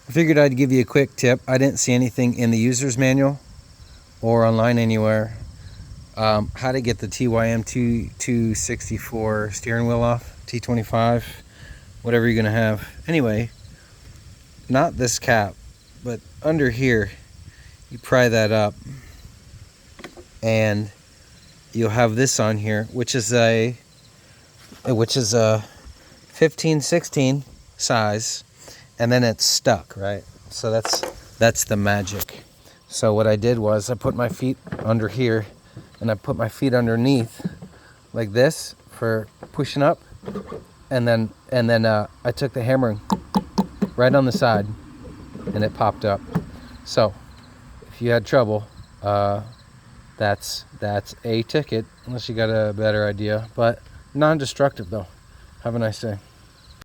I figured I'd give you a quick tip. I didn't see anything in the user's manual or online anywhere how to get the TYM t264 steering wheel off, t25, whatever you're gonna have. Anyway, not this cap, but under here, you pry that up and you'll have this on here, which is a 15/16 size, and then it's stuck, right? So that's the magic. So what I did was I put my feet under here and I put my feet underneath like this for pushing up, and then I took the hammer and right on the side and it popped up. So if you had trouble, that's a ticket, unless you got a better idea, but non-destructive though. Have a nice day.